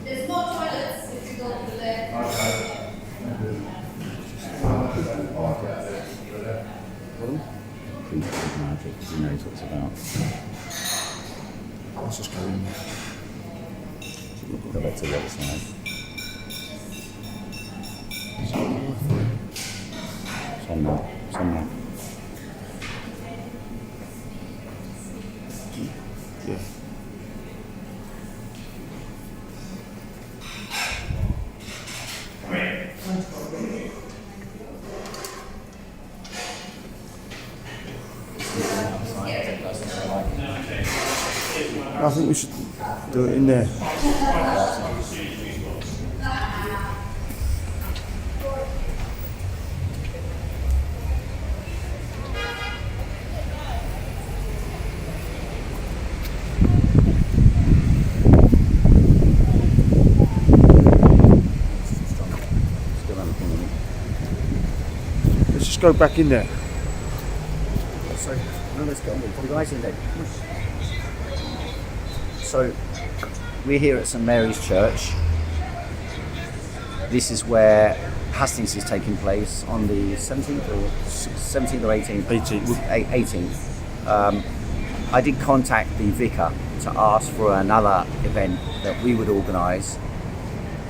There's more toilets if you go over there. Magic, he knows what it's about. Let's just go in. Go back to the other side. It's on that. It's on that. Yeah. I think we should do it in there. Let's just go back in there. So, no, let's get on with it. The guys in there. So, we're here at St Mary's Church. This is where Hastings is taking place on the 17th or 18th? 18th. I did contact the vicar to ask for another event that we would organise,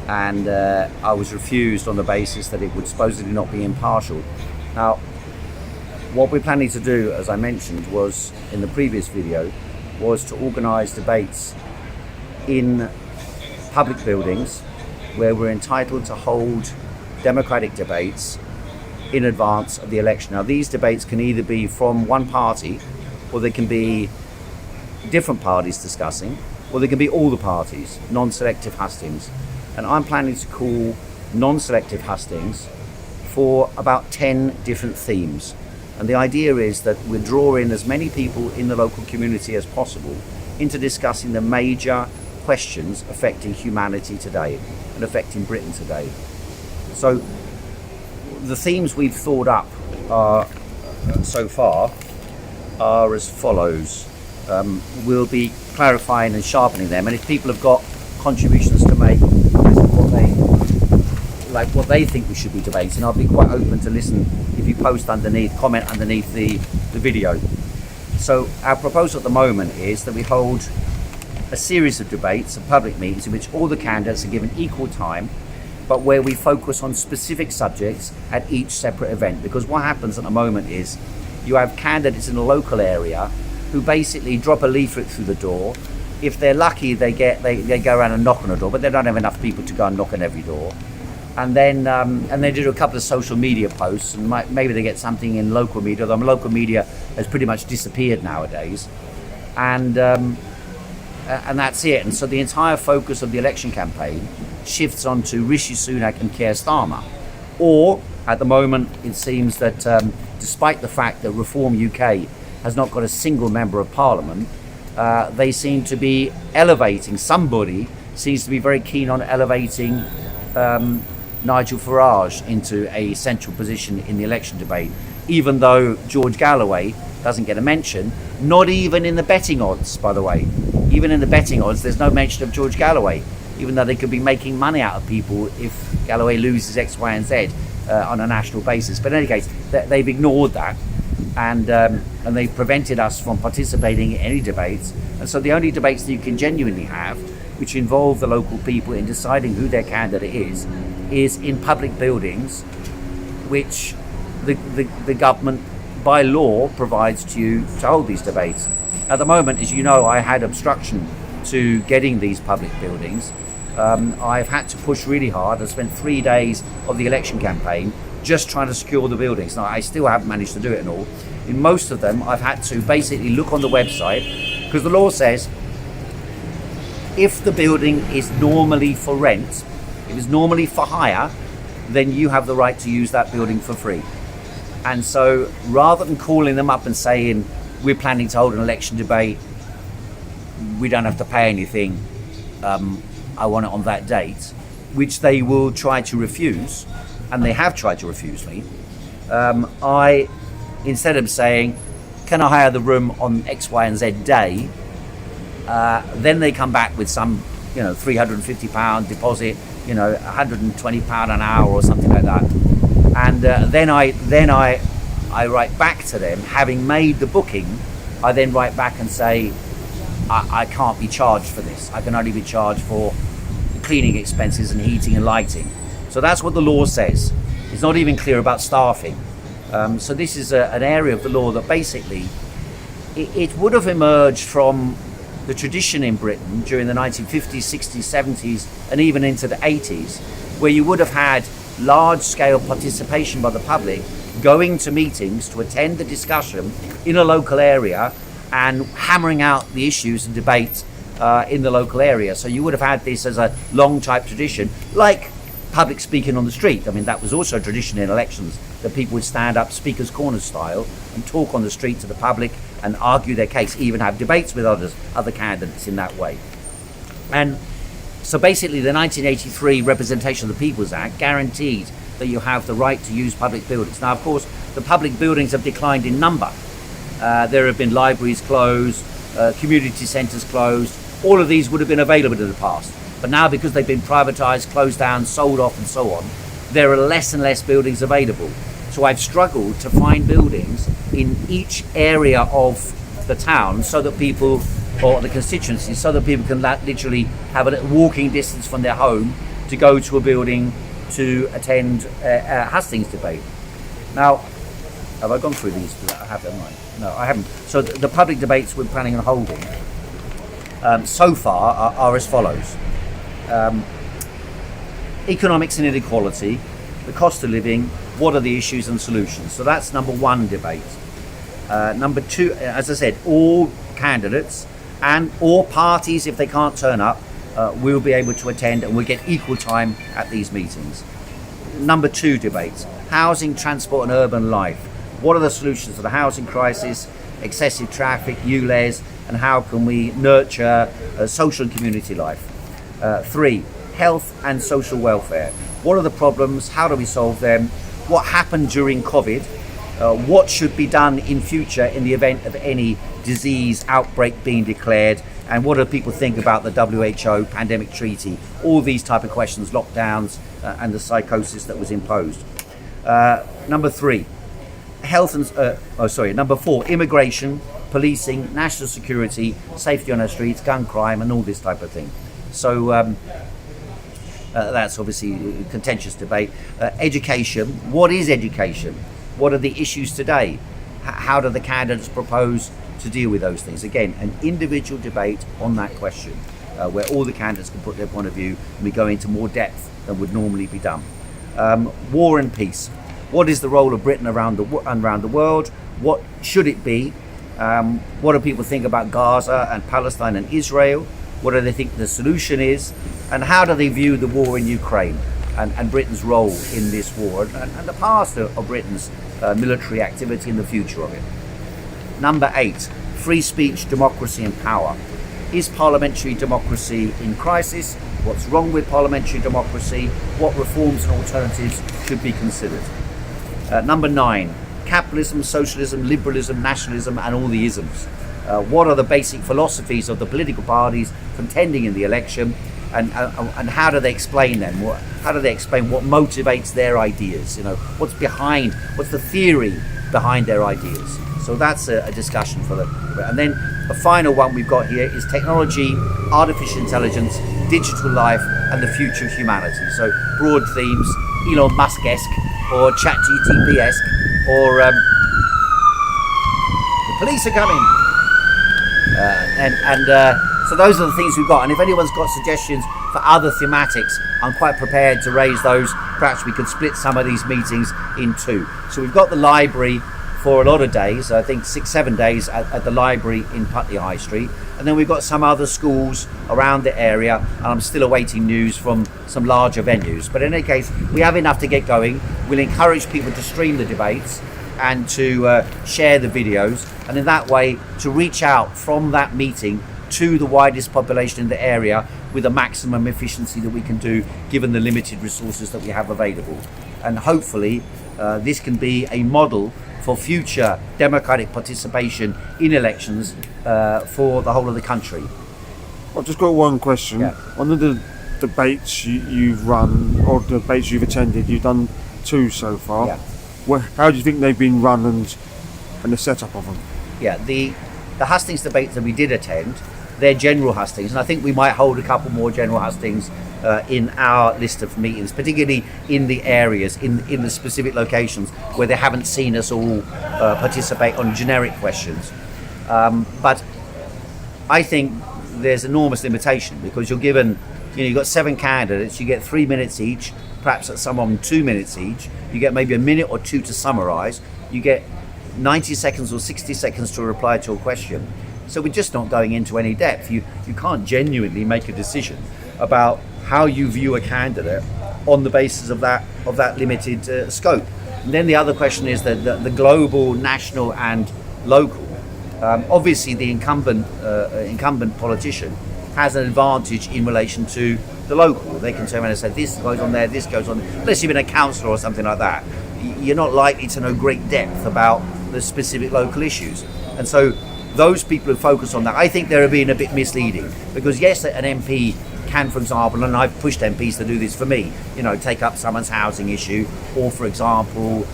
and I was refused on the basis that it would supposedly not be impartial. Now, what we're planning to do, as I mentioned, was in the previous video, was to organise debates in public buildings where we're entitled to hold democratic debates in advance of the election. Now, these debates can either be from one party, or they can be different parties discussing, or they can be all the parties, non-selective hustings. And I'm planning to call non-selective hustings for about 10 different themes. And the idea is that we draw in as many people in the local community as possible into discussing the major questions affecting humanity today and affecting Britain today. So the themes we've thought up so far are as follows. We'll be clarifying and sharpening them, and if people have got contributions to make what they think we should be debating, I'll be quite open to listen if you post underneath, comment underneath the video. So our proposal at the moment is that we hold a series of debates and public meetings in which all the candidates are given equal time, but where we focus on specific subjects at each separate event. Because what happens at the moment is you have candidates in a local area who basically drop a leaflet through the door. If they're lucky, they go around and knock on a door, but they don't have enough people to go and knock on every door. And then they do a couple of social media posts, and maybe they get something in local media, although local media has pretty much disappeared nowadays. And that's it. And so the entire focus of the election campaign shifts onto Rishi Sunak and Keir Starmer. Or, at the moment, it seems that despite the fact that Reform UK has not got a single member of Parliament, they seem to be elevating, somebody seems to be very keen on elevating Nigel Farage into a central position in the election debate, even though George Galloway doesn't get a mention, not even in the betting odds, by the way. Even in the betting odds, there's no mention of George Galloway, even though they could be making money out of people if Galloway loses X, Y, and Z on a national basis. But in any case, they've ignored that, and they've prevented us from participating in any debates. And so the only debates that you can genuinely have, which involve the local people in deciding who their candidate is in public buildings, which the government by law provides to you to hold these debates. At the moment, as you know, I had obstruction to getting these public buildings. I've had to push really hard. I spent 3 days of the election campaign just trying to secure the buildings. Now, I still haven't managed to do it and all. In most of them, I've had to basically look on the website, because the law says if the building is normally for rent, if it's normally for hire, then you have the right to use that building for free. And so rather than calling them up and saying, we're planning to hold an election debate, we don't have to pay anything, I want it on that date, which they will try to refuse, and they have tried to refuse me, I, instead of saying, can I hire the room on X, Y, and Z day, then they come back with some, £350 deposit, £120 an hour or something like that, and then I write back to them, having made the booking. I then write back and say, I can't be charged for this. I can only be charged for cleaning expenses and heating and lighting. So that's what the law says. It's not even clear about staffing. So this is an area of the law that basically it would have emerged from the tradition in Britain during the 1950s, 60s, 70s, and even into the 80s, where you would have had large-scale participation by the public going to meetings to attend the discussion in a local area and hammering out the issues and debates in the local area. So you would have had this as a long type tradition, like public speaking on the street. I mean, that was also a tradition in elections, that people would stand up speaker's corner style and talk on the street to the public and argue their case, even have debates with other candidates in that way. And so basically the 1983 Representation of the People's Act guaranteed that you have the right to use public buildings. Now, of course, the public buildings have declined in number. There have been libraries closed, community centres closed. All of these would have been available in the past. But now, because they've been privatised, closed down, sold off and so on, there are less and less buildings available. So I've struggled to find buildings in each area of the town so that people, or the constituency, so that people can literally have a walking distance from their home to go to a building to attend a hustings debate. Now, have I gone through these? I have, haven't I? No, I haven't. So the public debates we're planning on holding so far are as follows. Economics and inequality, the cost of living, what are the issues and solutions? So that's number one debate. Number two, as I said, all candidates and all parties, if they can't turn up, will be able to attend and we'll get equal time at these meetings. Number two debate, housing, transport and urban life. What are the solutions to the housing crisis, excessive traffic, ULEZ, and how can we nurture social and community life? 3, health and social welfare. What are the problems? How do we solve them? What happened during COVID? What should be done in future in the event of any disease outbreak being declared? And what do people think about the WHO pandemic treaty? All these type of questions, lockdowns and the psychosis that was imposed. Number 3, number 4, immigration, policing, national security, safety on our streets, gun crime, and all this type of thing. So that's obviously a contentious debate. Education, what is education? What are the issues today? How do the candidates propose to deal with those things? Again, an individual debate on that question, where all the candidates can put their point of view and we go into more depth than would normally be done. War and peace. What is the role of Britain around the world? What should it be? What do people think about Gaza and Palestine and Israel? What do they think the solution is? And how do they view the war in Ukraine and Britain's role in this war and the past of Britain's military activity and the future of it? Number 8, free speech, democracy and power. Is parliamentary democracy in crisis? What's wrong with parliamentary democracy? What reforms and alternatives should be considered? Number 9, capitalism, socialism, liberalism, nationalism and all the isms. What are the basic philosophies of the political parties contending in the election, and how do they explain them? How do they explain what motivates their ideas? What's the theory behind their ideas? So that's a discussion for them. And then the final one we've got here is technology, artificial intelligence, digital life, and the future of humanity. So broad themes, Elon Musk-esque, or ChatGPT-esque, or the police are coming. So those are the things we've got. And if anyone's got suggestions for other thematics, I'm quite prepared to raise those. Perhaps we could split some of these meetings in two. So we've got the library for a lot of days, I think 6-7 days at the library in Putney High Street. And then we've got some other schools around the area, and I'm still awaiting news from some larger venues. But in any case, we have enough to get going. We'll encourage people to stream the debates and to share the videos, and in that way to reach out from that meeting to the widest population in the area with the maximum efficiency that we can do given the limited resources that we have available. And hopefully this can be a model for future democratic participation in elections for the whole of the country. I've just got one question. Yeah. One of the debates you've run, or debates you've attended, you've done 2 so far. Yeah. How do you think they've been run and the setup of them? Yeah, the hustings debates that we did attend, they're general hustings, and I think we might hold a couple more general hustings in our list of meetings, particularly in the areas, in the specific locations where they haven't seen us all participate on generic questions. But I think there's enormous limitation because you're given, you've got 7 candidates, you get 3 minutes each, perhaps at some of them 2 minutes each, you get maybe a minute or 2 to summarize, you get 90 seconds or 60 seconds to reply to a question. So we're just not going into any depth. You can't genuinely make a decision about how you view a candidate on the basis of that limited scope. And then the other question is the global, national and local. Obviously the incumbent politician has an advantage in relation to the local. They can turn around and say this goes on there, this goes on there. Unless you've been a councillor or something like that, you're not likely to know great depth about the specific local issues. And so those people who focus on that, I think they're being a bit misleading, because yes, an MP can, for example, and I've pushed MPs to do this for me, take up someone's housing issue, or for example,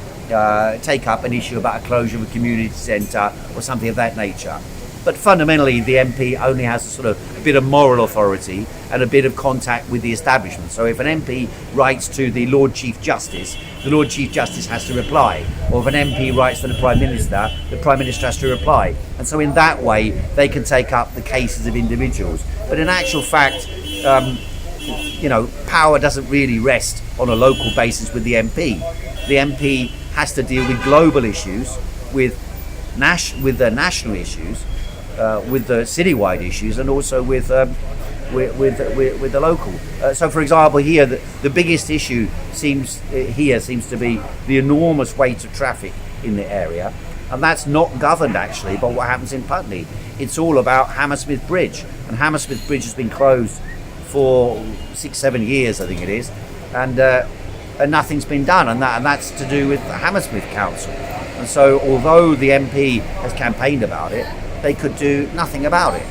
take up an issue about a closure of a community centre or something of that nature. But fundamentally, the MP only has a sort of a bit of moral authority and a bit of contact with the establishment. So if an MP writes to the Lord Chief Justice, the Lord Chief Justice has to reply. Or if an MP writes to the Prime Minister has to reply. And so in that way, they can take up the cases of individuals. But in actual fact, power doesn't really rest on a local basis with the MP. The MP has to deal with global issues, with the national issues, with the citywide issues, and also with the local. So, for example, here the biggest issue seems to be the enormous weight of traffic in the area, and that's not governed actually by what happens in Putney. It's all about Hammersmith Bridge, and Hammersmith Bridge has been closed for 6-7 years, I think it is, and nothing's been done, and that's to do with the Hammersmith Council. And so, although the MP has campaigned about it, they could do nothing about it.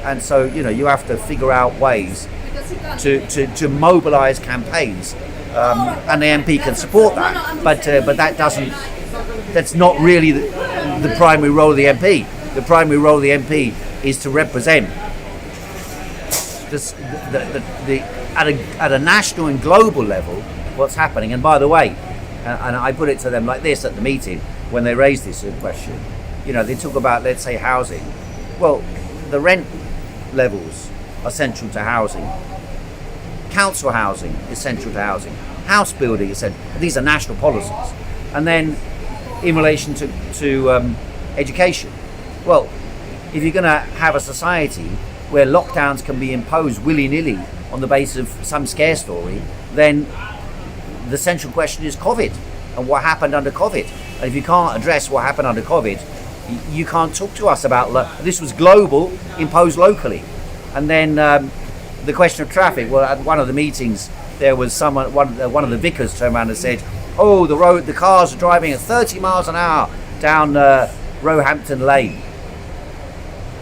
And so, you have to figure out ways to mobilise campaigns, and the MP can support that. But that's not really the primary role of the MP. The primary role of the MP is to represent at a national and global level what's happening. And by the way, and I put it to them like this at the meeting when they raised this question, they talk about, let's say, housing. Well, the rent levels are central to housing. Council housing is central to housing. House building is central. These are national policies. And then in relation to education, well, if you're going to have a society where lockdowns can be imposed willy-nilly on the basis of some scare story, then the central question is COVID and what happened under COVID. And if you can't address what happened under COVID, you can't talk to us about this was global, imposed locally. And then the question of traffic. Well, at one of the meetings, there was one of the vicars turned around and said, "Oh, the cars are driving at 30 miles an hour down Roehampton Lane."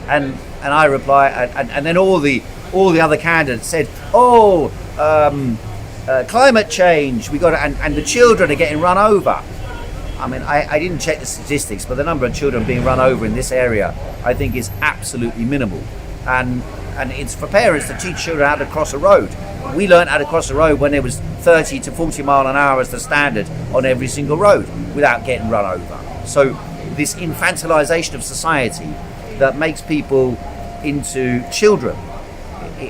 And I reply, and then all the other candidates said, "Oh, climate change. We got and the children are getting run over." I mean, I didn't check the statistics, but the number of children being run over in this area, I think, is absolutely minimal. And it's for parents to teach children how to cross a road. We learned how to cross a road when there was 30 to 40 mile an hour as the standard on every single road without getting run over. So this infantilization of society that makes people into children,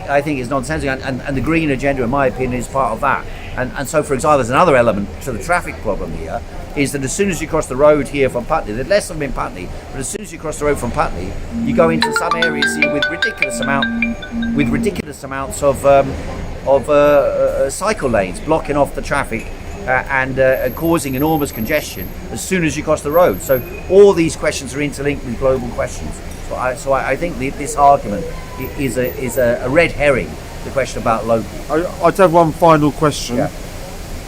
I think is nonsensical, and the green agenda, in my opinion, is part of that. And so, for example, there's another element to the traffic problem here, is that as soon as you cross the road here from Putney, there's less of them in Putney, but as soon as you cross the road from Putney, you go into some areas here with ridiculous amounts of cycle lanes blocking off the traffic and causing enormous congestion as soon as you cross the road. So all these questions are interlinked with global questions. So I think this argument is a red herring, the question about local. I'd have one final question. Yeah.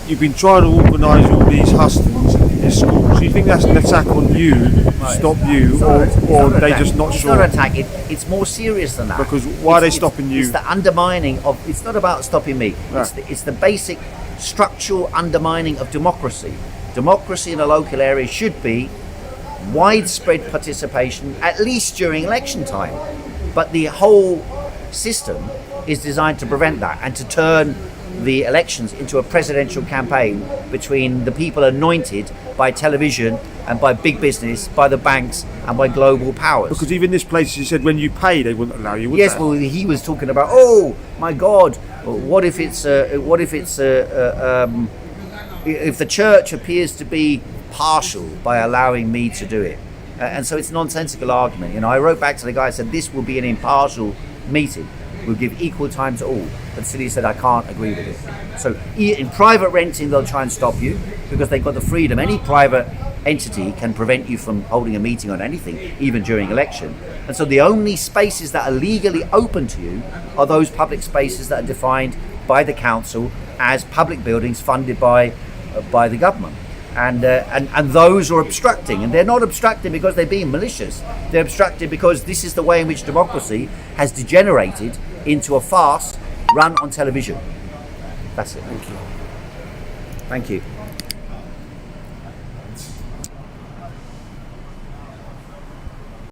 You've been trying to organise all these hustings in your schools. Do you think that's an attack on you, to stop you, or they just not it's sure? It's not an attack. It's more serious than that. Because why are they stopping you? It's the undermining of. It's not about stopping me. Yeah. It's the basic structural undermining of democracy. Democracy in a local area should be widespread participation, at least during election time. But the whole system is designed to prevent that and to turn the elections into a presidential campaign between the people anointed by television and by big business, by the banks and by global powers. Because even this place, you said when you pay, they wouldn't allow you. Would Yes, they? well, he was talking about, oh my God, what if it's if the church appears to be partial by allowing me to do it, and so it's a nonsensical argument. You know, I wrote back to the guy, I said this will be an impartial meeting. We'll give equal time to all. But still he said, I can't agree with it. So in private renting, they'll try and stop you because they've got the freedom. Any private entity can prevent you from holding a meeting on anything, even during election. And so the only spaces that are legally open to you are those public spaces that are defined by the council as public buildings funded by the government. And those are obstructing, and they're not obstructing because they're being malicious. They're obstructing because this is the way in which democracy has degenerated into a farce run on television. That's it. Thank you. Thank you.